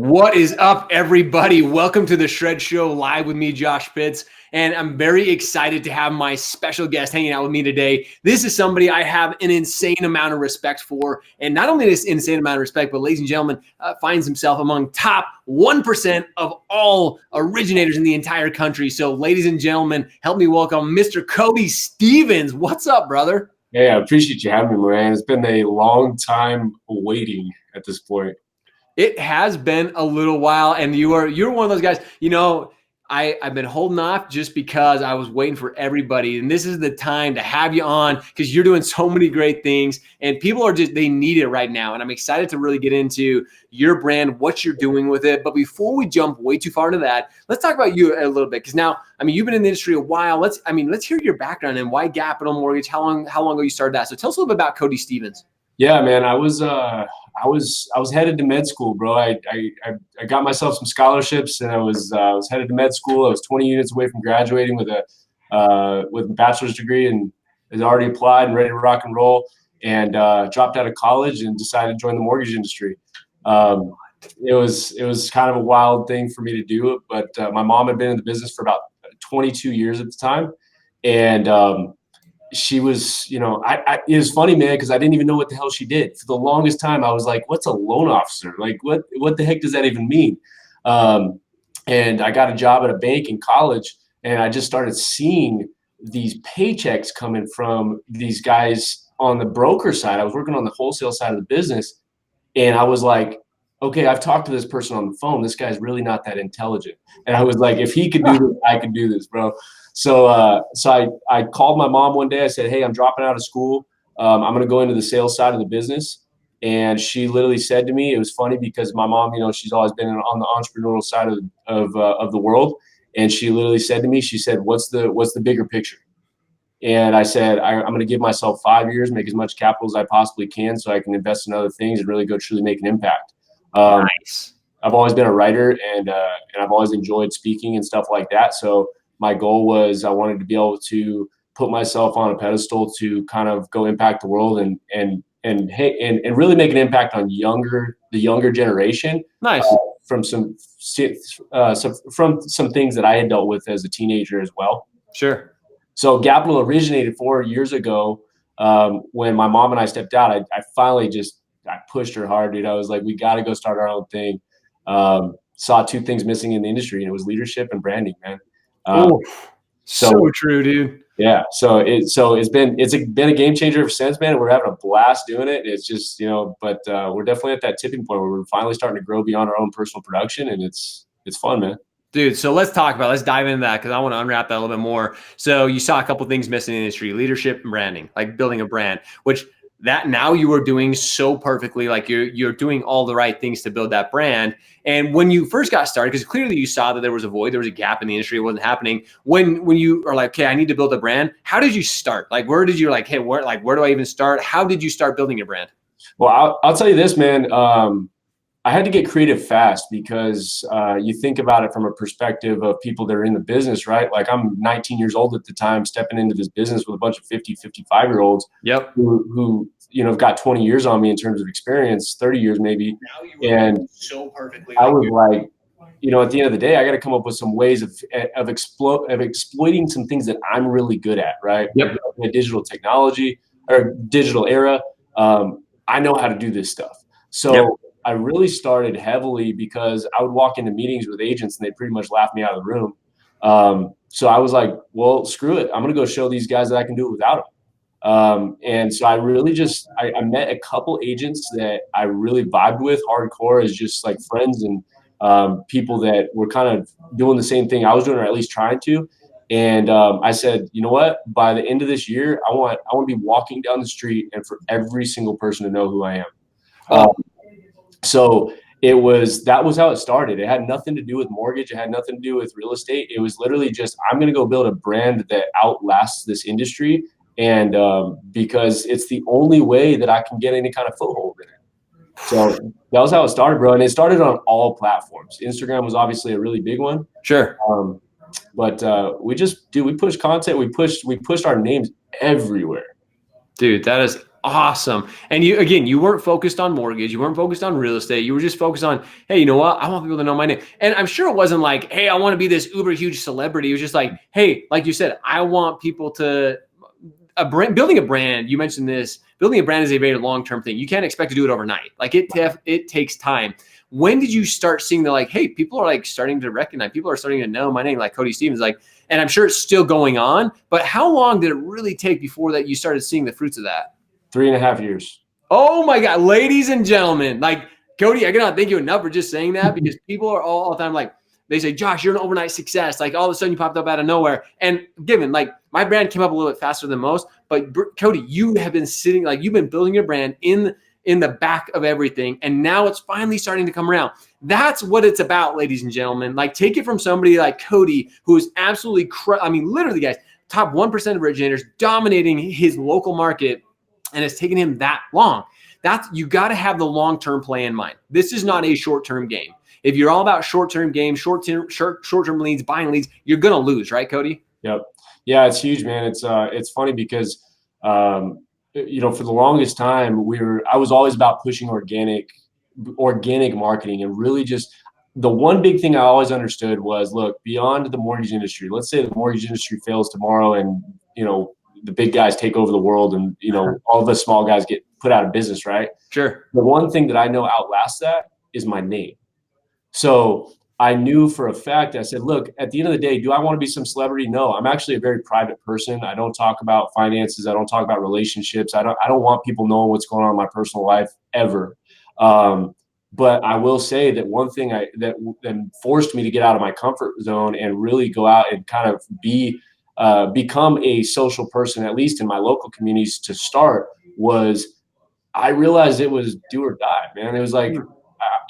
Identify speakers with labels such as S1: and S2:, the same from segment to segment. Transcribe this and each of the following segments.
S1: What is up, everybody? Welcome to the Shred Show live with me, Josh Pitts. And I'm very excited to have my special guest hanging out with me today. This is somebody I have an insane amount of respect for. And not only this insane amount of respect, but ladies and gentlemen, finds himself among top 1% of all originators in the entire country. So ladies and gentlemen, help me welcome Mr. Cody Stevens. What's up, brother?
S2: Hey, I appreciate you having me, man. It's been a long time waiting at this point.
S1: It has been a little while, and you're one of those guys. I've been holding off just because I was waiting for everybody, and this is the time to have you on because you're doing so many great things, and people are they need it right now. And I'm excited to really get into your brand, what you're doing with it. But before we jump way too far into that, let's talk about you a little bit because now, you've been in the industry a while. Let's hear your background and why Gapital Mortgage. How long ago you started that? So tell us a little bit about Cody Stevens.
S2: Yeah, man. I was headed to med school, bro. I got myself some scholarships, and I was headed to med school. I was 20 units away from graduating with a bachelor's degree, and had already applied and ready to rock and roll. And dropped out of college and decided to join the mortgage industry. It was kind of a wild thing for me to do, but my mom had been in the business for about 22 years at the time, and she was, it was funny, man, because I didn't even know what the hell she did. For the longest time, I was like, what's a loan officer? Like, what the heck does that even mean? And I got a job at a bank in college, and I just started seeing these paychecks coming from these guys on the broker side. I was working on the wholesale side of the business, and I was like, okay, I've talked to this person on the phone. This guy's really not that intelligent. And I was like, if he could do this, I could do this, bro. So I called my mom one day. I said, hey, I'm dropping out of school. I'm going to go into the sales side of the business. And she literally said to me, it was funny because my mom, she's always been on the entrepreneurial side of the world. And she literally said to me, she said, what's the bigger picture? And I said, I'm going to give myself 5 years, make as much capital as I possibly can so I can invest in other things and really go truly make an impact.
S1: Nice.
S2: I've always been a writer, and I've always enjoyed speaking and stuff like that. So my goal was I wanted to be able to put myself on a pedestal to kind of go impact the world and really make an impact on the younger generation.
S1: Nice.
S2: From some things that I had dealt with as a teenager as well.
S1: Sure.
S2: So Gapital originated 4 years ago when my mom and I stepped out. I finally I pushed her hard, dude. I was like, we got to go start our own thing. Saw two things missing in the industry, and it was leadership and branding, man.
S1: So true, dude.
S2: Yeah. So it's been a game changer ever since, man. We're having a blast doing it. It's just, but we're definitely at that tipping point where we're finally starting to grow beyond our own personal production, and it's fun, man.
S1: Dude, so let's dive into that because I want to unwrap that a little bit more. So you saw a couple of things missing in the industry: leadership and branding, like building a brand, which that now you are doing so perfectly. Like you're doing all the right things to build that brand. And when you first got started, because clearly you saw that there was a void, there was a gap in the industry, it wasn't happening. When you are like, okay, I need to build a brand, how did you start? Like, where did you hey, where do I even start? How did you start building your brand?
S2: Well, I'll tell you this, man. I had to get creative fast because you think about it from a perspective of people that are in the business, right? Like I'm 19 years old at the time, stepping into this business with a bunch of 50, 55-year-olds who have got 20 years on me in terms of experience, 30 years maybe. And
S1: so perfectly.
S2: I was like, at the end of the day, I got to come up with some ways of exploiting some things that I'm really good at, right?
S1: Yep.
S2: In a digital technology or digital era, I know how to do this stuff. So
S1: yep.
S2: I really started heavily because I would walk into meetings with agents and they pretty much laughed me out of the room. So I was like, well, screw it. I'm going to go show these guys that I can do it without them. And so I really I met a couple agents that I really vibed with hardcore as just like friends and people that were kind of doing the same thing I was doing, or at least trying to. And I said, you know what? By the end of this year, I want to be walking down the street and for every single person to know who I am. So that was how it started. It had nothing to do with mortgage. It had nothing to do with real estate. It was literally just, I'm going to go build a brand that outlasts this industry. And because it's the only way that I can get any kind of foothold in it. So that was how it started, bro. And it started on all platforms. Instagram was obviously a really big one.
S1: Sure.
S2: But we pushed content. We pushed our names everywhere.
S1: Dude, that is Awesome. And you weren't focused on mortgage. You weren't focused on real estate. You were just focused on, hey, you know what? I want people to know my name. And I'm sure it wasn't like, hey, I want to be this uber huge celebrity. It was just like, hey, like you said, I want people to building a brand. You mentioned this. Building a brand is a very long-term thing. You can't expect to do it overnight. Like it takes time. When did you start seeing the like, hey, people are like starting to recognize, people are starting to know my name, like Cody Stevens, like, and I'm sure it's still going on, but how long did it really take before that you started seeing the fruits of that?
S2: 3.5 years.
S1: Oh my God, ladies and gentlemen, like Cody, I cannot thank you enough for just saying that, because people are all the time like, they say, Josh, you're an overnight success. Like all of a sudden you popped up out of nowhere. And given like my brand came up a little bit faster than most, but Cody, you have been sitting, like you've been building your brand in the back of everything. And now it's finally starting to come around. That's what it's about, ladies and gentlemen. Like take it from somebody like Cody, who is absolutely, I mean, literally guys, top 1% of originators, dominating his local market. And it's taken him that long. You got to have the long-term play in mind. This is not a short-term game. If you're all about short-term games, short-term leads, buying leads, you're gonna lose, right, Cody?
S2: Yep. Yeah, it's huge, man. It's funny because for the longest time I was always about pushing organic marketing, and really just the one big thing I always understood was, look, beyond the mortgage industry, let's say the mortgage industry fails tomorrow and the big guys take over the world and all the small guys get put out of business, right?
S1: Sure.
S2: The one thing that I know outlasts that is my name. So I knew for a fact, I said, look, at the end of the day, do I want to be some celebrity? No, I'm actually a very private person. I don't talk about finances. I don't talk about relationships. I don't want people knowing what's going on in my personal life ever. But I will say that one thing that forced me to get out of my comfort zone and really go out and kind of become a social person, at least in my local communities to start, was I realized it was do or die, man. It was like,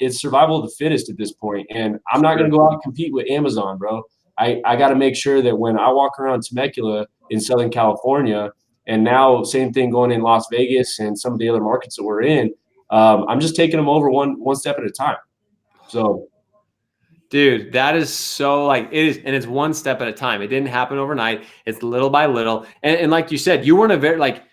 S2: it's survival of the fittest at this point. And I'm not going to go out and compete with Amazon, bro. I got to make sure that when I walk around Temecula in Southern California, and now same thing going in Las Vegas and some of the other markets that we're in, I'm just taking them over one step at a time. So,
S1: dude, that is so like it is, and it's one step at a time. It didn't happen overnight. It's little by little. And like you said, you weren't a very like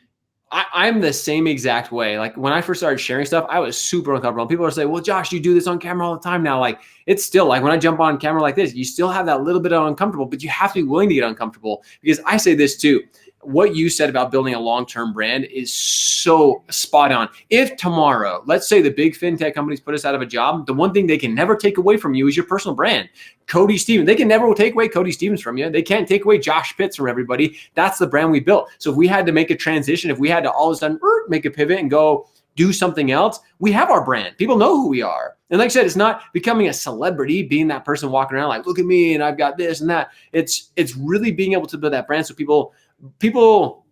S1: I'm the same exact way. Like when I first started sharing stuff, I was super uncomfortable. People are saying, well, Josh, you do this on camera all the time now. Like it's still like when I jump on camera like this, you still have that little bit of uncomfortable, but you have to be willing to get uncomfortable, because I say this too. What you said about building a long-term brand is so spot on. If tomorrow, let's say the big fintech companies put us out of a job, the one thing they can never take away from you is your personal brand. Cody Stevens, they can never take away Cody Stevens from you. They can't take away Josh Pitts from everybody. That's the brand we built. So if we had to make a transition, if we had to all of a sudden make a pivot and go do something else, we have our brand. People know who we are. And like I said, it's not becoming a celebrity, being that person walking around like, look at me and I've got this and that. It's really being able to build that brand. So people,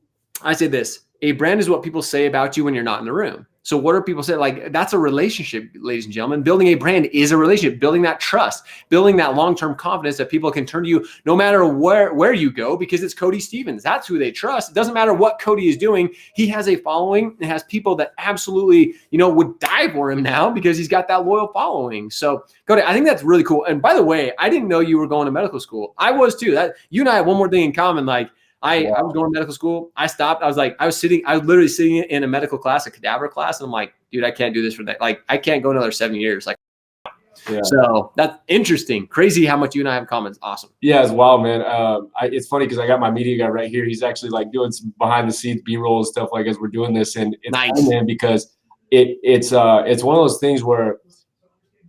S1: I say this, a brand is what people say about you when you're not in the room. So what are people saying? Like that's a relationship, ladies and gentlemen. Building a brand is a relationship, building that trust, building that long-term confidence that people can turn to you no matter where you go, because it's Cody Stevens. That's who they trust. It doesn't matter what Cody is doing. He has a following and has people that absolutely, would die for him now because he's got that loyal following. So Cody, I think that's really cool. And by the way, I didn't know you were going to medical school. I was too. That you and I have one more thing in common. Like I was going to medical school. I stopped. I was literally sitting in a medical class, a cadaver class. And I'm like, dude, I can't do this for that. Like, I can't go another 7 years. Like, yeah. So that's interesting. Crazy how much you and I have in common. It's awesome.
S2: Yeah, it's wild, man. It's funny because I got my media guy right here. He's actually like doing some behind the scenes B-roll and stuff like as we're doing this. And it's
S1: nice,
S2: fun, man, because it's one of those things where,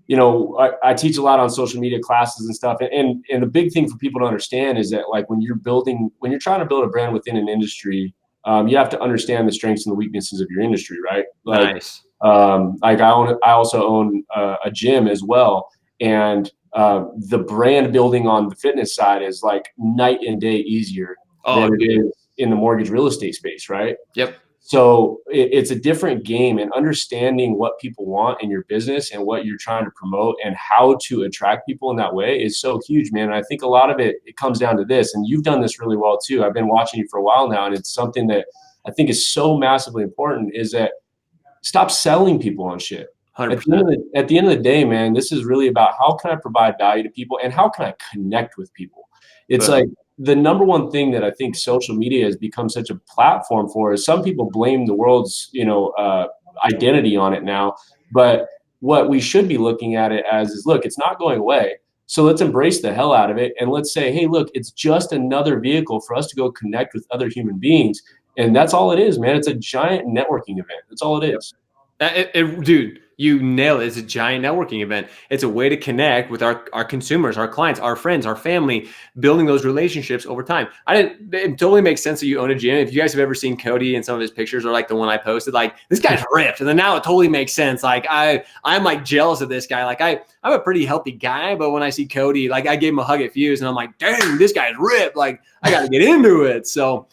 S2: I teach a lot on social media classes and stuff. And the big thing for people to understand is that like when you're trying to build a brand within an industry, you have to understand the strengths and the weaknesses of your industry, right? Like,
S1: nice.
S2: Like I also own a gym as well. And the brand building on the fitness side is like night and day easier than it is in the mortgage real estate space, right?
S1: Yep.
S2: So it's a different game, and understanding what people want in your business and what you're trying to promote and how to attract people in that way is so huge, man. And I think a lot of it comes down to this, and you've done this really well too. I've been watching you for a while now, and it's something that I think is so massively important, is that stop selling people on shit.
S1: 100%.
S2: At the end of the day, man, this is really about how can I provide value to people and how can I connect with people? It's like the number one thing that I think social media has become such a platform for is some people blame the world's, identity on it now. But what we should be looking at it as is, look, it's not going away. So let's embrace the hell out of it. And let's say, hey, look, it's just another vehicle for us to go connect with other human beings. And that's all it is, man. It's a giant networking event. That's all it is.
S1: Dude, you nail it. It's a giant networking event. It's a way to connect with our consumers, our clients, our friends, our family, building those relationships over time. It totally makes sense that you own a gym. If you guys have ever seen Cody and some of his pictures, or like the one I posted, like this guy's ripped. And then now it totally makes sense. Like I'm like jealous of this guy. Like I'm a pretty healthy guy, but when I see Cody, like I gave him a hug at Fuse and I'm like, dang, this guy's ripped. Like I got to get into it. So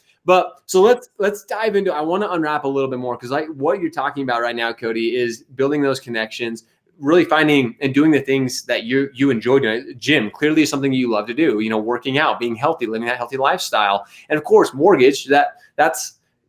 S1: let's dive into. I want to unwrap a little bit more because like what you're talking about right now, Cody, is building those connections, really finding and doing the things that you enjoy doing. Gym clearly is something you love to do. Working out, being healthy, living that healthy lifestyle, and of course, mortgage.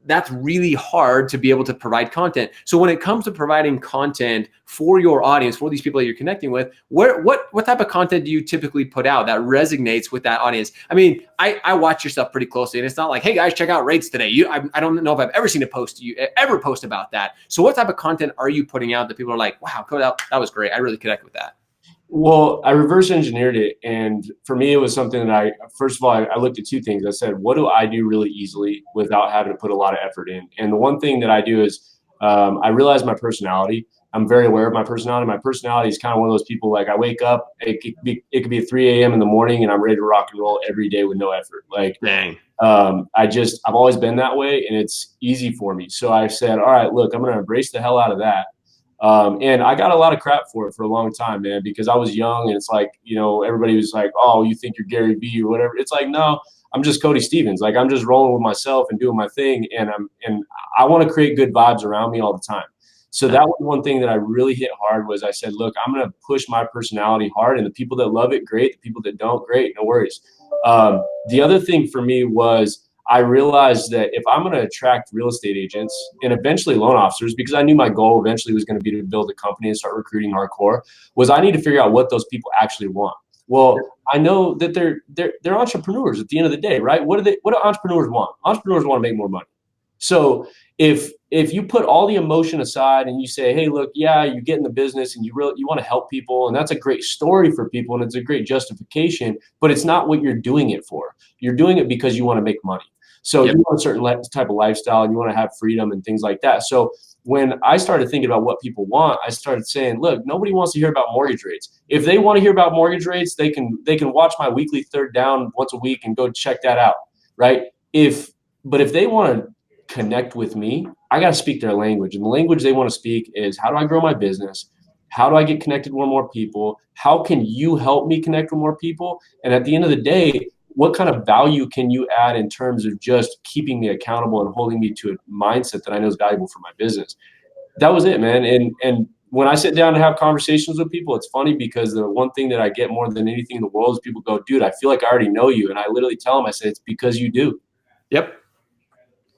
S1: That's really hard to be able to provide content. So when it comes to providing content for your audience, for these people that you're connecting with, what type of content do you typically put out that resonates with that audience? I mean, I watch your stuff pretty closely, and it's not like, hey guys, check out rates today. I don't know if I've ever seen a post you ever post about that. So what type of content are you putting out that people are like, wow, Cody, that was great. I really connect with that.
S2: Well, I reverse engineered it. And for me, it was something that first of all, I looked at two things. I said, what do I do really easily without having to put a lot of effort in? And the one thing that I do is I realize my personality. I'm very aware of my personality. My personality is kind of one of those people, like I wake up, it could be 3 a.m. in the morning and I'm ready to rock and roll every day with no effort. Like,
S1: dang.
S2: I've always been that way and it's easy for me. So I said, all right, look, I'm going to embrace the hell out of that. And I got a lot of crap for it for a long time, man, because I was young and it's like, everybody was like, oh, you think you're Gary Vee or whatever. It's like, no, I'm just Cody Stevens. Like I'm just rolling with myself and doing my thing. And I want to create good vibes around me all the time. So that was one thing that I really hit hard was I said, look, I'm going to push my personality hard, and the people that love it, great. The people that don't, great. No worries. The other thing for me was I realized that if I'm going to attract real estate agents and eventually loan officers, because I knew my goal eventually was going to be to build a company and start recruiting hardcore, was I need to figure out what those people actually want. Well, I know that they're entrepreneurs at the end of the day, right? What do entrepreneurs want? Entrepreneurs want to make more money. So if you put all the emotion aside and you say, hey, look, yeah, you get in the business and you want to help people, and that's a great story for people and it's a great justification, but it's not what you're doing it for. You're doing it because you want to make money. So you want a certain type of lifestyle and you want to have freedom and things like that. So when I started thinking about what people want, I started saying, look, nobody wants to hear about mortgage rates. If they want to hear about mortgage rates, they can watch my weekly Third Down once a week and go check that out, right? But if they want to connect with me, I got to speak their language. And the language they want to speak is, how do I grow my business? How do I get connected with more people? How can you help me connect with more people? And at the end of the day, what kind of value can you add in terms of just keeping me accountable and holding me to a mindset that I know is valuable for my business? That was it, man. And when I sit down and have conversations with people, it's funny because the one thing that I get more than anything in the world is people go, dude, I feel like I already know you. And I literally tell them, I say, it's because you do.
S1: Yep.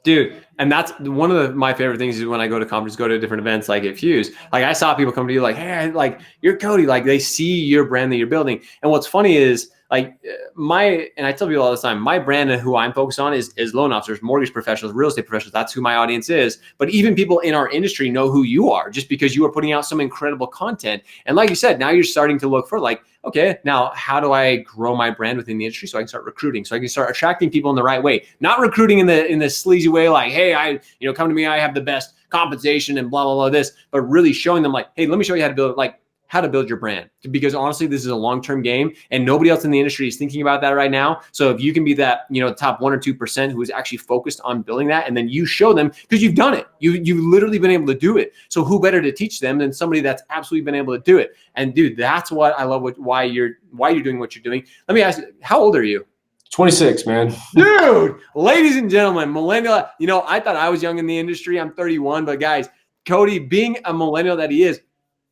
S1: Dude, and that's one of my favorite things is when I go to conferences, go to different events like at Fuse. Like I saw people come to you like, hey, like you're Cody. Like they see your brand that you're building. And what's funny is like and I tell people all the time, my brand and who I'm focused on is loan officers, mortgage professionals, real estate professionals. That's who my audience is. But even people in our industry know who you are just because you are putting out some incredible content. And like you said, now you're starting to look for like, okay, now how do I grow my brand within the industry so I can start recruiting, so I can start attracting people in the right way, not recruiting in the sleazy way like, hey, come to me, I have the best compensation and blah, blah, blah, this, but really showing them like, hey, let me show you how to build your brand, because honestly, this is a long-term game and nobody else in the industry is thinking about that right now. So if you can be that, top 1 or 2% who is actually focused on building that, and then you show them because you've done it, you've literally been able to do it. So who better to teach them than somebody that's absolutely been able to do it? And dude, that's what I love, why you're doing what you're doing. Let me ask you, how old are you?
S2: 26, man.
S1: Dude, ladies and gentlemen, millennial, I thought I was young in the industry. I'm 31, but guys, Cody, being a millennial that he is,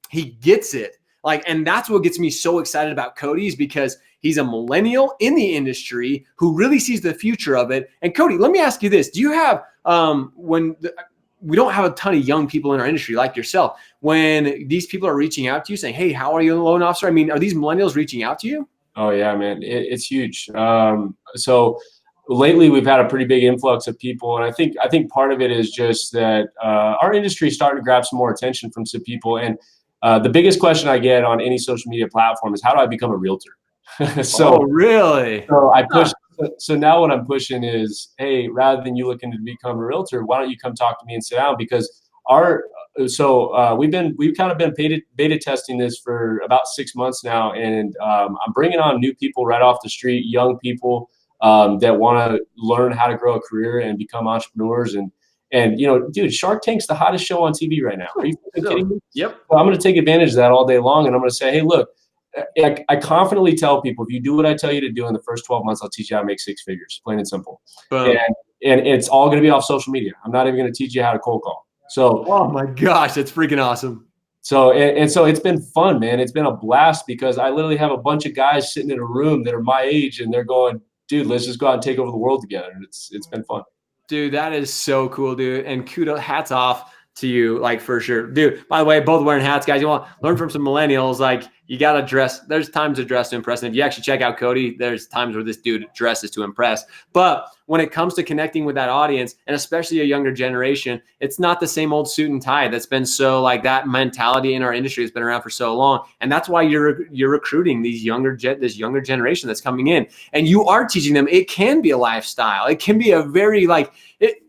S1: he gets it. And that's what gets me so excited about Codys, because he's a millennial in the industry who really sees the future of it. And Cody, let me ask you this. Do you have, we don't have a ton of young people in our industry like yourself, when these people are reaching out to you saying, hey, how are you a loan officer? I mean, are these millennials reaching out to you?
S2: Oh yeah, man, it's huge. So lately we've had a pretty big influx of people, and I think part of it is just that our industry is starting to grab some more attention from some people. And the biggest question I get on any social media platform is, how do I become a realtor?
S1: Oh,
S2: so
S1: really?
S2: so I
S1: Huh.
S2: push. So now what I'm pushing is, hey, rather than you looking to become a realtor, why don't you come talk to me and sit down? Because our we've kind of been beta testing this for about 6 months now, and I'm bringing on new people right off the street, young people that want to learn how to grow a career and become entrepreneurs. And dude, Shark Tank's the hottest show on TV right now. Are you fucking kidding
S1: So,
S2: me?
S1: yep.
S2: So I'm going to take advantage of that all day long, and I'm going to say, hey, look. I confidently tell people, if you do what I tell you to do in the first 12 months, I'll teach you how to make 6 figures, plain and simple. And,
S1: Boom.
S2: and it's all going to be off social media. I'm not even going to teach you how to cold call. So,
S1: Oh my gosh, that's freaking awesome.
S2: so it's been fun, man. It's been a blast because I literally have a bunch of guys sitting in a room that are my age, and they're going, dude, let's just go out and take over the world together. And it's been fun.
S1: Dude, that is so cool, dude. And kudos, hats off to you, like for sure. Dude, by the way, both wearing hats, guys. You want to learn from some millennials, like you got to dress. There's times to dress to impress. And if you actually check out Cody, there's times where this dude dresses to impress. But when it comes to connecting with that audience, and especially a younger generation, it's not the same old suit and tie that's been so like that mentality in our industry has been around for so long. And that's why you're recruiting this younger generation that's coming in. And you are teaching them it can be a lifestyle. It can be a very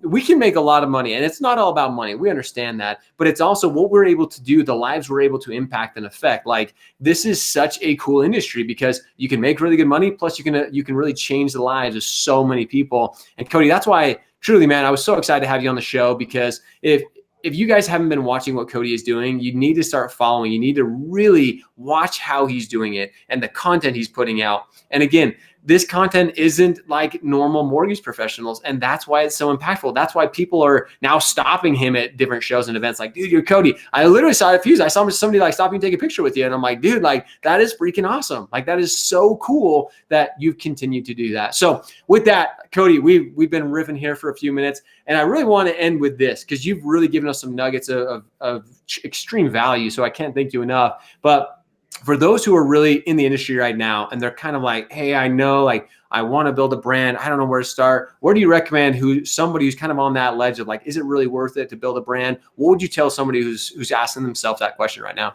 S1: we can make a lot of money, and it's not all about money. We understand that, but it's also what we're able to do, the lives we're able to impact and affect. Like this is such a cool industry because you can make really good money. Plus you can really change the lives of so many people. And Cody, that's why truly, man, I was so excited to have you on the show because if you guys haven't been watching what Cody is doing, you need to start following. You need to really watch how he's doing it and the content he's putting out. And again, this content isn't like normal mortgage professionals. And that's why it's so impactful. That's why people are now stopping him at different shows and events. Like, dude, you're Cody. I literally saw a few. I saw somebody like stop you and take a picture with you. And I'm like, dude, like that is freaking awesome. Like that is so cool that you've continued to do that. So with that, Cody, we've been riffing here for a few minutes. And I really want to end with this because you've really given us some nuggets of extreme value. So I can't thank you enough. But for those who are really in the industry right now and they're kind of like, hey, I know, like, I want to build a brand. I don't know where to start. Where do you recommend somebody who's kind of on that ledge of like, is it really worth it to build a brand? What would you tell somebody who's asking themselves that question right now?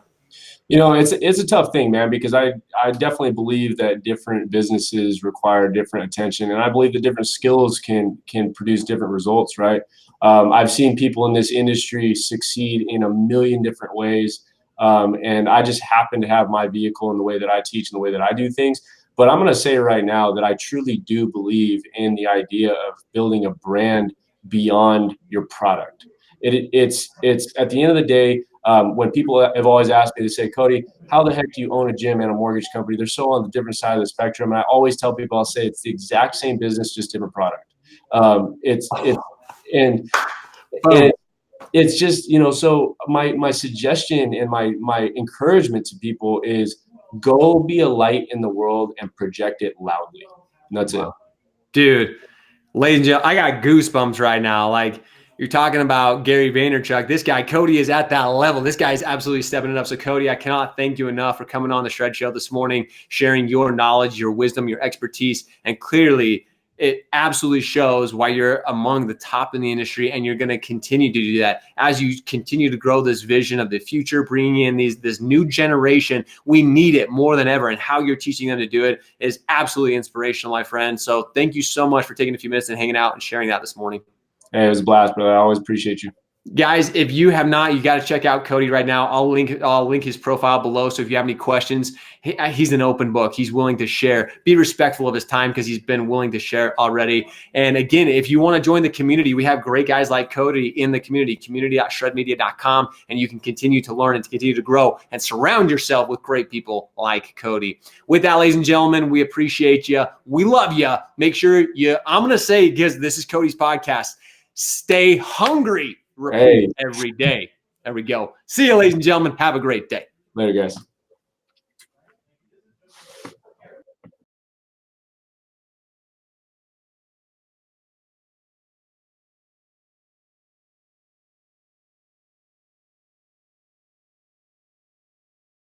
S2: It's a tough thing, man, because I definitely believe that different businesses require different attention, and I believe that different skills can produce different results, right? I've seen people in this industry succeed in a million different ways, and I just happen to have my vehicle in the way that I teach and the way that I do things. But I'm going to say right now that I truly do believe in the idea of building a brand beyond your product. It's at the end of the day, when people have always asked me, to say, Cody, how the heck do you own a gym and a mortgage company? They're so on the different side of the spectrum. And I always tell people, I'll say it's the exact same business, just different product. And
S1: Boom.
S2: it's just, so my suggestion and my encouragement to people is go be a light in the world and project it loudly. And that's it.
S1: Dude, ladies and gentlemen, I got goosebumps right now. Like you're talking about Gary Vaynerchuk. This guy, Cody, is at that level. This guy is absolutely stepping it up. So, Cody, I cannot thank you enough for coming on the Shred Show this morning, sharing your knowledge, your wisdom, your expertise. And clearly, it absolutely shows why you're among the top in the industry, and you're going to continue to do that as you continue to grow this vision of the future, bringing in this new generation. We need it more than ever, and how you're teaching them to do it is absolutely inspirational, my friend. So thank you so much for taking a few minutes and hanging out and sharing that this morning.
S2: Hey, it was a blast, brother. I always appreciate you.
S1: Guys, if you have not, you got to check out Cody right now. I'll link his profile below. So if you have any questions, he's an open book. He's willing to share. Be respectful of his time because he's been willing to share already. And again, if you want to join the community, we have great guys like Cody in the community.shredmedia.com, and you can continue to learn and to continue to grow and surround yourself with great people like Cody. With that, ladies and gentlemen, we appreciate you. We love you. Make sure I'm going to say, because this is Cody's podcast, stay hungry. Repeat every day. There we go. See you, ladies and gentlemen. Have a great day.
S2: Later, guys.